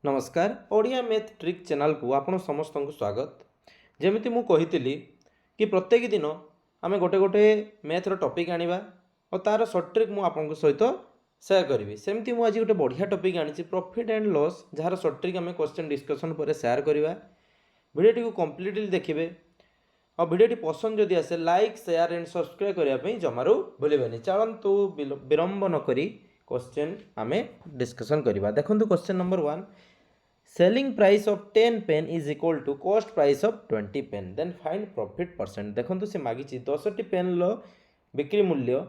नमस्कार Odia math trick channel को आपण समस्त को स्वागत। जमीती मु कही कि प्रत्येक दिन आम गोटे गोटे मैथर टॉपिक आनिबा और तार सर्ट ट्रिक मु आपन सहित शेयर करी। सेमती मु आज गोटे बढ़िया टॉपिक आनी प्रॉफिट एंड लॉस जार सर्ट ट्रिक आम क्वेश्चन डिस्कशन पर शेयर करवा। वीडियोटी को कंप्लीटली देखिए और वीडियोटी पसंद जदि आसे लाइक शेयर एंड सब्सक्राइब करने जमारू भूलें। चलतु विलंब नक क्वेश्चन आम डिस्कसन करवा। देखो question number 1, selling price of 10 pen is equal to cost price of 20 pen then find profit percent. देखो से मागी 10टी पेन बिक्री मूल्य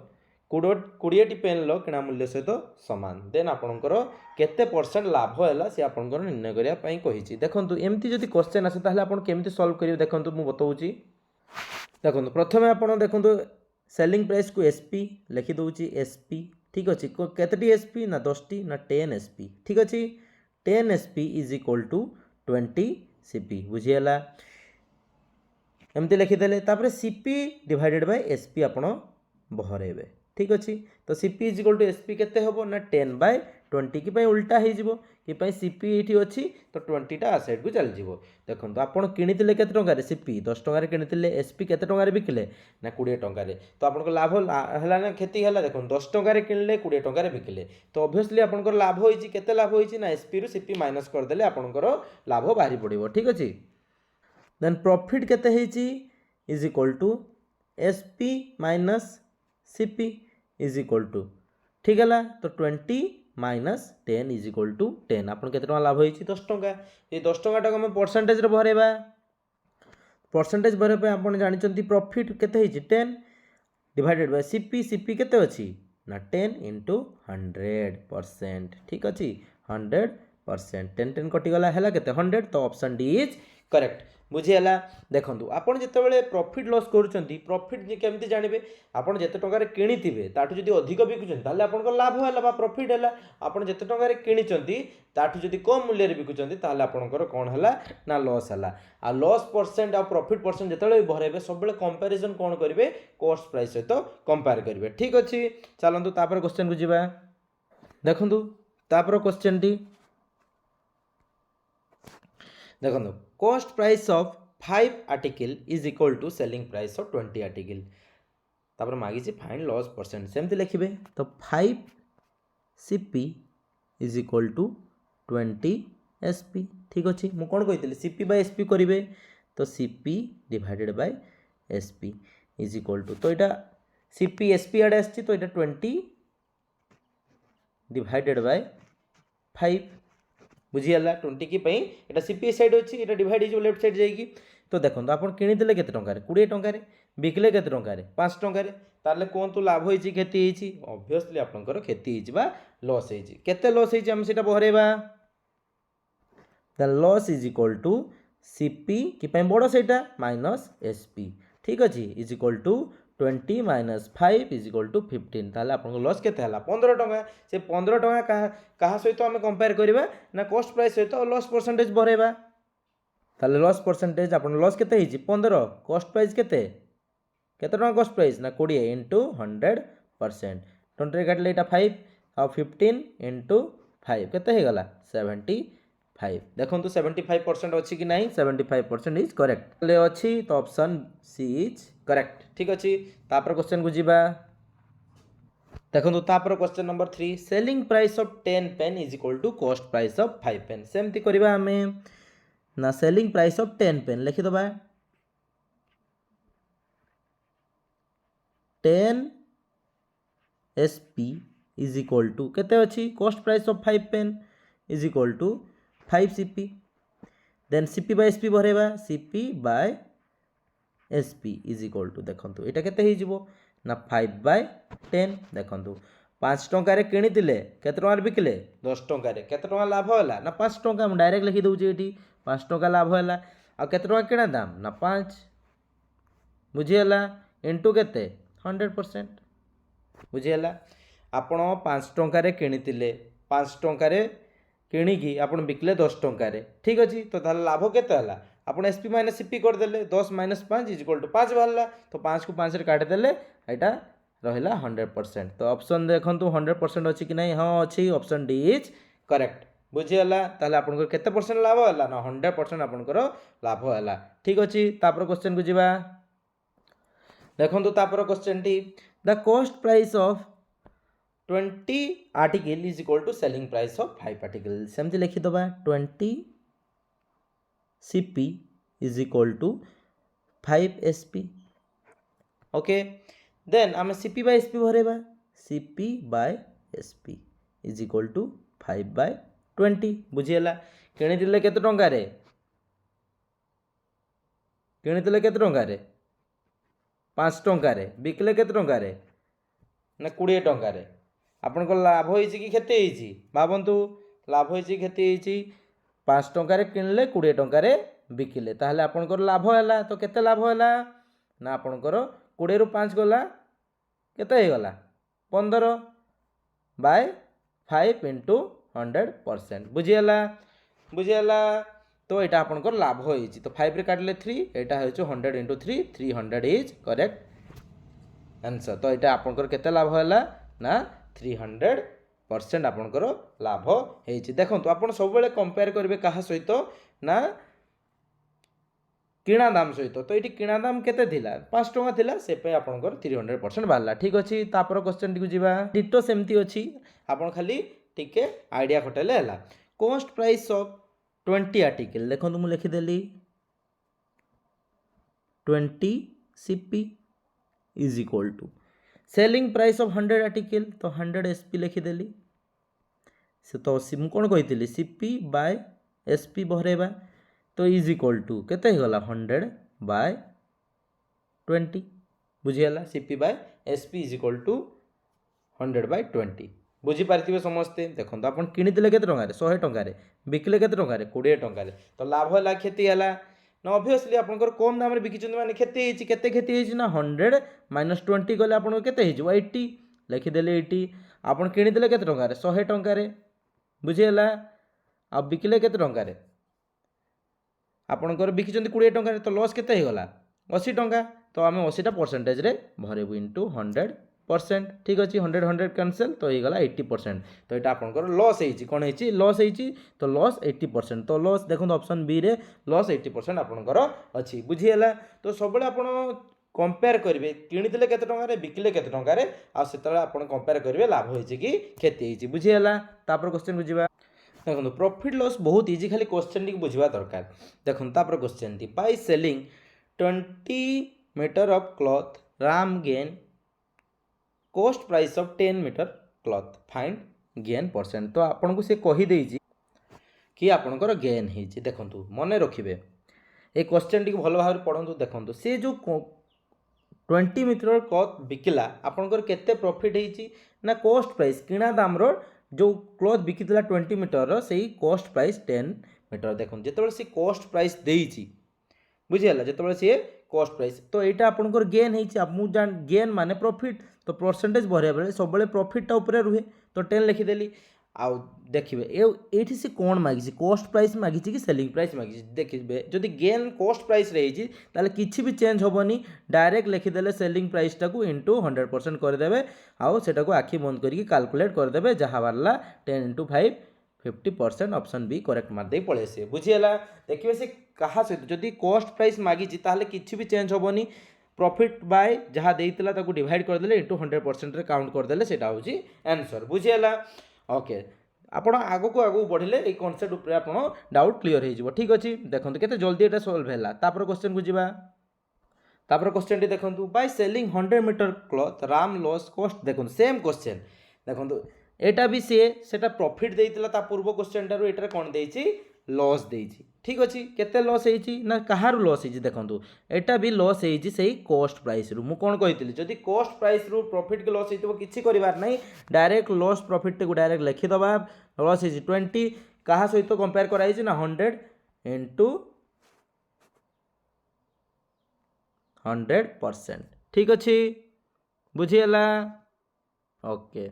20टी पेन किणा मूल्य सहित सामान देन आपणकर केते परसेंट लाभ है सी आपंकर निर्णय करने कही। देखो एमती जब क्वेश्चन आसे ताहले आपन केमती सॉल्व करेंगे देखो मुझे बताऊँगी। देखो प्रथम आप देखो सेलिंग प्राइस को एसपी लिखिदे एसपी ठीक अच्छे केतटी एसपी ना 10टी ना 10 एसपी ठीक अच्छे 10 SP is equal to 20 CP बुझीगला एमती लिखिदेले। तापर सीपी डिवाइडेड बाय एसपी आपण बहरेबे ठीक अच्छे। तो CP is equal to SP केते होबो ना 10 बाय 20 कि उल्टा हो कि सीपी ये अच्छी तो 20टा आसेट को चल जाव। देखो आपड़ किणीते के टकर सीपी 10 टकर किणीते एसपी के बिकिले ना 20 टकर तो आपको लाभ है ना क्षति है। देखो 10 टकर किणिले 20 टकर बिकिले तो ऑब्वियसली आपंकर लाभ होती केते लाभ होती ना एसपी रु सीपी माइनस करदे आपंकर लाभ बाहरी पड़ो ठीक अच्छे। देन प्रॉफिट केते हेची is equal to SP minus CP is equal to ठीक है तो 20 माइनस 10 इज इक्वल टू 10 आपन केते टका लाभ होईची 10 टका। ये 10 टका टाको हम परसेंटेज रे भरेबा परसेंटेज भरे पे आपन जानिचंती प्रॉफिट केते हेची 10 डिवाइडेड बाय सीपी सीपी केते अछि ना 10 इंटू 100% ठीक अछि 100% 10 10 कटि गला हैला केते 100 तो ऑप्शन डी इज करेक्ट बुझीगला। देखो आपड़ जिते प्रॉफिट लॉस करुँच प्रॉफिट केमती जानवे आपड़ जिते टकर किणिथिबे ताठू जदि अधिक बिकुचन ताले आपनकर लाभ है प्रॉफिट है। आपड़ जिते टकर किणिचंती ताठू जदि कम मूल्य रे बिकुचंती ताले आपनकर कोन हला ना लॉस हला। आ लॉस परसेंट आ प्रॉफिट परसेंट जिते भरेबे सब बेले कंपैरिजन कोन करिवे कॉस्ट प्राइस सहित कंपेयर करिवे ठीक अछि। चलंतु तापर क्वेश्चन को जिबा। देखंतु तापर क्वेश्चन टी देखो cost price of 5 article is equal to selling price of 20 article तापर मागी फाइंड लॉस परसेंट सेमती लिखिबे तो 5 CP is equal to 20 SP ठीक अच्छे। मुझे कौन कही सीपी बाय एसपी करेंगे तो CP divided by SP is equal to तो यहाँ सीपी एसपी आड़े आसी तो यहाँ 20 डिवाइडेड बाय 5 बुझीगला 20 की यहाँ सीपी साइड अच्छी यहाँ डिवाइड हो लेफ्ट साइड जाएगी। तो देखो आप किणीते के 20 टकर बिकिले के 5 टकर ताले कहतु लाभ होती क्षति होती ऑब्वियसली आपंकर क्षति लॉस होती केते लॉस होती आम सीटा बहरेबा the loss is equal to CP कि बड़ सेटा माइनस एसपी ठीक अच्छे is equal to 20 minus 5 is equal to 15 ताले आपको लॉस केते हला 15 टका से 15 टका कहा सहित आम कंपेयर करबा ना कॉस्ट प्राइस सहित लॉस परसेंटेज भरेबा ताले लॉस परसेंटेज आपन लॉस केते हिची 15 कॉस्ट प्राइस केते टका कॉस्ट प्राइस ना 20 इंटू 100% 20 रे काटले एटा 5 आ 15 इंटू 5 केते हे गला 75 देखो 75% अच्छी कि नहीं 75% इज करेक्ट अच्छी तो ऑप्शन सी इज करेक्ट ठीक अच्छे। तापर क्वेश्चन को जीवा। देखो तापर question number 3 selling price of 10 pen is equal to cost price of 5 pen सेमती करबा हमें ना सेलिंग प्राइस ऑफ 10 पेन लिखि दबा 10 एसपी इज इक्वल टू केते अच्छी cost price of 5 pen is equal to 5 CP then CP by SP भरेबा CP by SP is equal to देखो यहाँ केते हो ना 5 बाय 10 देखो 5 टकर किणीते के बिकिले 10 टकर के लाभ है ना 5 टका डायरेक्ट लिखिदे ये 5 टका लाभ है आ के किणा दाम ना 5 बुझीगला इंटू के 100% बुझीगला आपण 5 टकर किणीते 5 टकर किणिकी आपन बिकिले 10 टकर ठीक अच्छे तो ताहले लाभ केते हला आपन एसपी माइनस सीपी करदे 10 माइनस 5 इज इक्वल टू 5 बाहर तो 5 को 5 रे काटिदेले यहाँ रहा 100% तो ऑप्शन देखो 100% अच्छी कि नहीं हाँ अच्छी ऑप्शन डी इज करेक्ट बुझीगला ताले आपनकर केते परसेंट लाभ होला ना 100% आपनकर लाभ होला ठीक अछि तापर क्वेश्चन को जिबा देखंतु तापर क्वेश्चन टी the cost price of 20 article is equal to selling price of 5 article सेमति लिखि दबा 20 CP is equal to 5 SP okay then आम CP बाय SP भरेबा CP by SP is equal to 5 by 20 बुझीगला किणीले केते टंका रे किणीले केते टंका रे 5 टंका रे बिकले केते टंका रे ना 20 टंका रे आपनको लाभ होइछि कि क्षति होइछि भाबंतु लाभ होइछि क्षति होइछि 5 टंका रे किणले 20 टंका रे बिकिले ताहले आपनकर लाभ होला तो केते लाभ होला ना आपनकर 20 रु 5 गला केते हे गला 15 बाय 5 इंटू 100% बुझीगला तो यहाँ आपनकर लाभ होइछि तो 5 रे काटले 3 एटा होइछ 100 इंटू 3 300 इज करेक्ट आंसर तो यहाँ आपनकर केते लाभ होला ना 300% आपनकर लाभ होइछि देखंतु आपन सब बेले कंपेयर करबे कहा सहित ना किणा दाम सहित तो ये किणा दाम केते थिला 5 टंका थिला से पे आपनकर 300% बाहरला ठीक अछि तापर क्वेश्चन टी को जिबा डिटो सेमती अछि आपन खाली टिके आइडिया खटेले हला कॉस्ट प्राइस ऑफ 20 आर्टिकल देखंतु मु लिखि देली 20 CP is equal to selling price of 100 article तो 100 SP लिखि देली से तो मु कोन कहितली CP बाय SP भरेबा तो इज इक्वल टू केते गला 100 बाय 20 बुझीगला CP by SP is equal to 100 by 20 बुझी पारथिबे समस्ते देखंतु आपण किनि दिले केते टंका रे 100 टंका रे बिकले केते टंका रे 20 टंका रे तो लाभ होला क्षति होला ना ऑब्वियसली आपनकर कम दाम रे बिकिचंदी माने क्षति हेछि केते क्षति हेछि ना 100 माइनस 20 गले आपन केते हेछि 80 लिखि देले 80 आपण किनि दिले केते टंका रे 100 टंका रे बुझीगला आ बिकले केते टंका रे आपनकर बिकिचंदी 20 टंका रे तो लॉस केते हे गला 80 टंका तो आमे 80 परसेंटेज रे भरेबु इनटू 100% ठीक अछि 100 100 कैंसिल तो हे गला 80% तो एटा आपनकर लॉस हेछि कोन हेछि लॉस हेछि तो लॉस 80% तो लॉस देखो ऑप्शन बी रे लॉस 80% आपनकर अछि बुझिएला तो सबले आपण कंपेयर करिवे किनि देले केते टंका रे बिकले केते टंका रे आ सेतले आपण कंपेयर करिवे लाभ होइछि कि क्षति हेछि बुझिएला तापर क्वेश्चन बुझिबा देखो प्रॉफिट लॉस बहुत इजी खाली क्वेश्चन टी बुझवा दरकार देखो तापर क्वेश्चन टी by selling 20 meter of cloth Ram gain cost price of 10 meter cloth find gain percent तो आपन को से कहि देइछि कि आपनकर गेन हेछि देखंतु मने रखिबे ए क्वेश्चन टी भलो भाबरे पढंतु देखंतु से जो 20 मीटर क्लॉथ बिकिला आपनकर केते प्रॉफिट हेछि ना कॉस्ट प्राइस किणा दाम रो जो क्लॉथ बिकितला 20 मीटर से कॉस्ट प्राइस 10 मीटर देखो जिते से कॉस्ट प्राइस देइछि बुझिगला जिते से कॉस्ट प्राइस तो यहाँ आपनकर गेन है जान गेन माने प्रॉफिट तो परसेंटेज भरे बेले सब बेले प्रॉफिट ऊपर रुहे तो 10 लिखिदेली आउ देखिए ये से कौन मागिଛି कॉस्ट प्राइस मागिଛି कि सेलिंग प्राइस मागिଛି देखिए जदि गेन कॉस्ट प्राइस रही ताले किछि भी चेंज होबनी डायरेक्ट लिखिदेले सेलिंग प्राइस टाकू इंटू 100% करदेवे आउ सेटा को आखि बंद करके कैलकुलेट करदेवे जहाँ बारला 10 इंटू 5 50% ऑप्शन बी करेक्ट मार दे पळे से बुझिएला देखिए से कहा सहित जदि कॉस्ट प्राइस मागिଛି ताले किछि भी चेंज होबनी प्रॉफिट बाय जहाँ देइतला ताकू डिवाइड करदेले इंटू 100% रे काउंट करदेले सेटा होची आंसर बुझिएला ओके आपण आगो को आगो बढ़िले ए कांसेप्ट ऊपर आपण डाउट क्लियर हो जिवो ठीक अछि देखंतु केते जल्दी एटा सॉल्व हैला तापर क्वेश्चन को जिबा तापर क्वेश्चन टी देखंतु by selling 100 meter cloth Ram loss cost देखंतु सेम क्वेश्चन देखंतु एटा भी सेटा प्रॉफिट देइतला ता पूर्व क्वेश्चन टारो एटा कोन देइछि लॉस देइछि ठीक अछि केते लॉस हेछि ना कहारु लॉस हेछि देखंतु एटा भी लॉस हेछि सेही कॉस्ट प्राइस रु मु कोन कहितली जदि कॉस्ट प्राइस रु प्रॉफिट के लॉस हेतिबो किछि करिवार नै डायरेक्ट लॉस प्रॉफिट को डायरेक्ट लिखि दबा लॉस हेछि 20 कहा सहित कंपेयर कराइ छि ना 100 इंटू 100% ठीक अछि बुझिएला ओके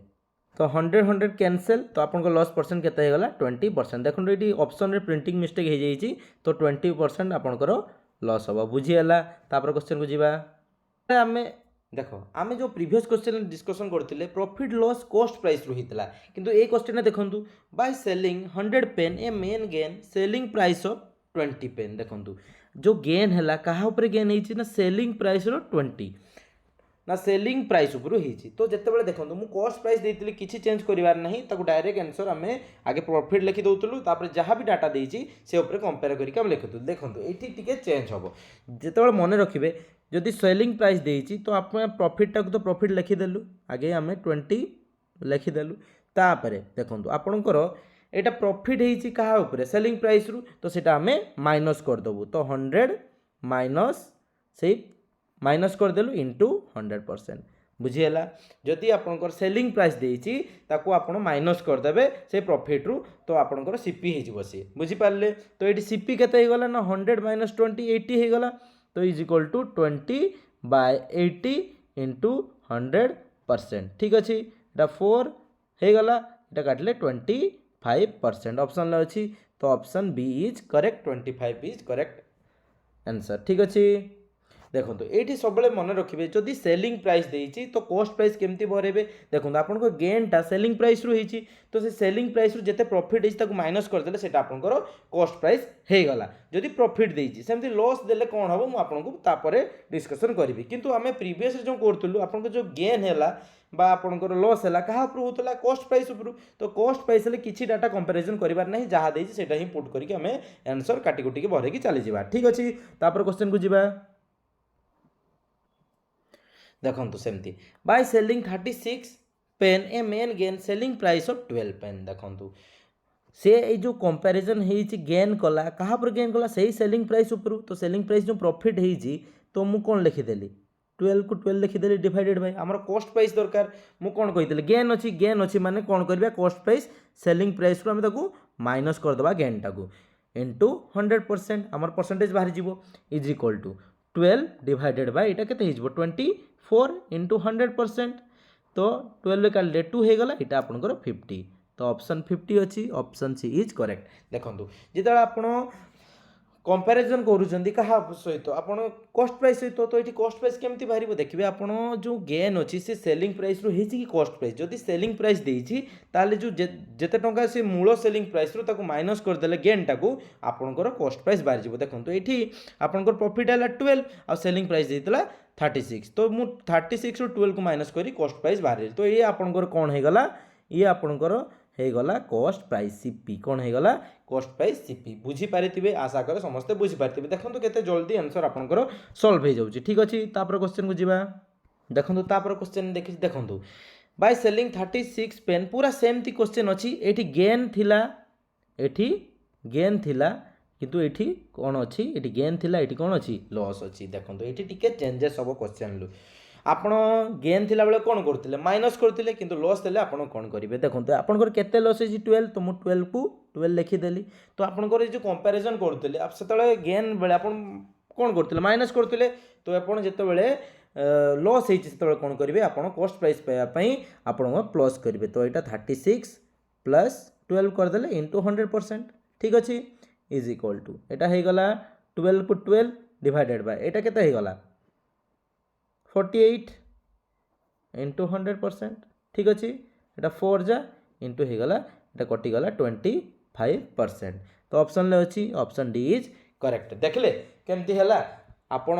तो 100 100 कैंसिल तो आपन को लॉस परसेंट केते हे गला 20% देखो ये ऑप्शन रे प्रिंटिंग मिस्टेक हे जाई तो 20% आपन को लॉस होबा बुझिएला तापर क्वेश्चन को जिबा हमें देख आम जो प्रीवियस क्वेश्चन डिस्कसन करते प्रॉफिट लॉस कॉस्ट प्राइस होता किंतु ए क्वेश्चन देखो by selling 100 pen a man gain selling price of 20 pen देखो जो गेन है क्या गेन होना सेलिंग प्राइस रो 20 ना सेलिंग प्राइस उपरू होती तो जितेबाला देखो मुझे कॉस्ट प्राइस देती किसी चेंज करार ना डायरेक्ट आंसर आम आगे प्रॉफिट लिखी दौलू जहाँ भी डाटा देती से कंपेयर करके लिखुलु देखो ये चेंज हम जिते मन रखिए जदि सेलिंग प्राइस देती तो आप प्रॉफिट टाक तो प्रॉफिट लिखिदेलु आगे आम 20 लिखिदेलु तापर देखो आपणकर यहाँ प्रॉफिट होती क्या सेलिंग प्राइस रु तो सीटा आम माइनस करदेबू तो 100 माइनस से माइनस करदेलु इंटू 100% बुझीगला जदि आपंकर सेलिंग प्राइस देती ताको आपण माइनस करदे से प्रॉफिट रु तो आपंकर सीपी हो सी बुझीपारे तो ये सीपी केते होगला ना 100 माइनस 20 80 होगला तो इज इक्वल टू 20/80 इंटू 100% ठीक अच्छे यहाँ 4 होगला यहाँ काटिले 25% ऑप्शन अच्छी तो option B is correct 25 is correct answer ठीक अच्छे देखो ये सब मन रखिए जदि सेलिंग प्राइस देती तो कॉस्ट प्राइस केमती भरेबे देखो आपन गेनटा सेलिंग प्राइस रु होती तो से सेलिंग प्राइस रु जेते प्रॉफिट होती माइनस करदे से आपंकर कॉस्ट प्राइस होगला जदि प्रॉफिट देती सेमती लॉस देले कौन हम मुझे डिस्कसन करी किंतु आम प्रीवियस जो करूँ आपन जो गेन है बा आपंकर लॉस है क्या होता कॉस्ट प्राइस उपरू तो कॉस्ट प्राइस किसी डाटा कंपेरिजन करार ना जहाँ देती से ही पुट करके आम आंसर काटी कुटिकी भरकी चली जा ठीक अच्छे तापर क्वेश्चन को जीवा देखो सेमती by selling 36 pen a man gain selling price of 12 pen देखो से जो कंपैरिजन होती गेन कला क्या गेन कला से सेलिंग प्राइस उपरू तो सेलिंग प्राइस जो प्रॉफिट होती तो मुझे कौन लिखिदेली 12 को 12 लिखिदेली डिवाइडेड बाय आमर कॉस्ट प्राइस दरकार मुझे कौन कही गेन अच्छी माने कौन करवा कॉस्ट प्राइस सेलिंग प्राइस रू आम माइनस करदे गेन टाक इंटू 100% आमर परसेंटेज बाहरी जीव is equal to 12 divided by यहाँ के 24 इंटू 100% तो 12 का 2 होगला यहाँ आपंकर 50 तो ऑप्शन 50 अच्छी ऑप्शन सी इज करेक्ट देखो जिते आप कंपैरिजन करूँ क्या सहित आप कॉस्ट प्राइस सहित तो ये कॉस्ट प्राइस केमती बाहर देखिए आप जो गेन अच्छी से सेलिंग प्राइस रू होती कि कॉस्ट प्राइस जदि सेलिंग प्राइस देती ताले जो जेते टंका से मूल सेलिंग प्राइस रू ताको माइनस करदे गेन टाकू आपंकर कॉस्ट प्राइस बाहर जीव देखो ये आपंकर प्रॉफिट है 12 आ सेलिंग प्राइस देता 36 तो मु 36 रू 12 को माइनस करी कॉस्ट प्राइस बाहर तो ये आपंकर कौन होगला ये आपंकर होगला कॉस्ट प्राइस सीपी कौन होगला कॉस्ट प्राइस सीपी बुझी पारिथिबे आशा करे समस्ते बुझी पारिथिबे देखंतु केते जल्दी आंसर आपनकर सॉल्व हो जाउची ठीक अछि तापर क्वेश्चन को जीवा देखंतु तापर क्वेश्चन देखि देखंतु बाय सेलिंग 36 पेन पूरा सेमती क्वेश्चन अछि एठी गेन थिला किंतु एठी कौन अच्छी ये गेन थिला एठी कौन अच्छी लॉस अच्छी देखो ये टिके चेंजेस हम क्वेश्चन लु आपण गेन थिला बेले कौन करते माइनस करते कि लॉस देले आपण कौन करेंगे देखो आपंकर केते लॉस है 12 तो मुझे 12 को 12 लिखिदेली तो आपंकर जो कंपैरिजन करते आप से गेन बेले आप कौन करते माइनस करते तो आप जिते लॉस होते कौन करेंगे आप कॉस्ट प्राइस पाइबापी आप प्लस करेंगे तो यहाँ 36 प्लस 12 करदे इंटू 100% ठीक अच्छे इज इक्वल टू यहाँ होगला 12 को 12 डिवाइडेड बाय यहाँ केते होगला 48 इंटू 100% ठीक अच्छे यहाँ 4 जा इंटू होगला यहाँ कटिगला 25% तो ऑप्शन ले अच्छी ऑप्शन डी इज करेक्ट देखले केमती है आपण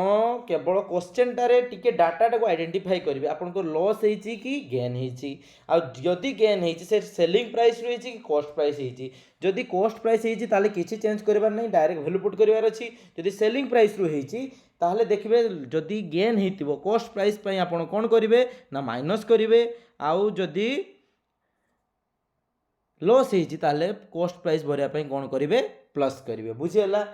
केवल क्वेश्चन टारे टिके डाटा टाको आइडेंटिफाई करेंगे आपको लॉस होती कि गेन होती आदि गेन होती से सेलिंग प्राइस रही कि कॉस्ट प्राइस होती जदि कॉस्ट प्राइस होती ताले किसी चेंज करार नहीं डायरेक्ट वैल्यू पुट करार अच्छी जदि सेलिंग प्राइस रु होती ताहले देखिए जदि गेन होइतिबो कॉस्ट प्राइस पई आपण कौन करेंगे ना माइनस करेंगे आउ जदि लॉस होती ताहले कॉस्ट प्राइस भरिया पई कौन करेंगे प्लस करेंगे बुझीगला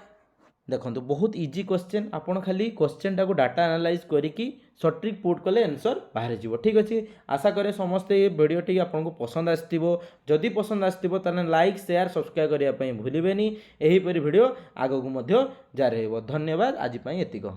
देखो बहुत इजी क्वेश्चन आपड़ खाली क्वेश्चन टाको डाटा एनालाइज करके सट्रिक पुट कले आंसर बाहर जीव ठीक अच्छे आशा करे समस्ते ये भिडियोटी आपको पसंद आसो जदि पसंद आसो ताने लाइक शेयर सब्सक्राइब करने भूलें यहीपरि भिडियो आगक जारी रहिबो धन्यवाद आज एतिक।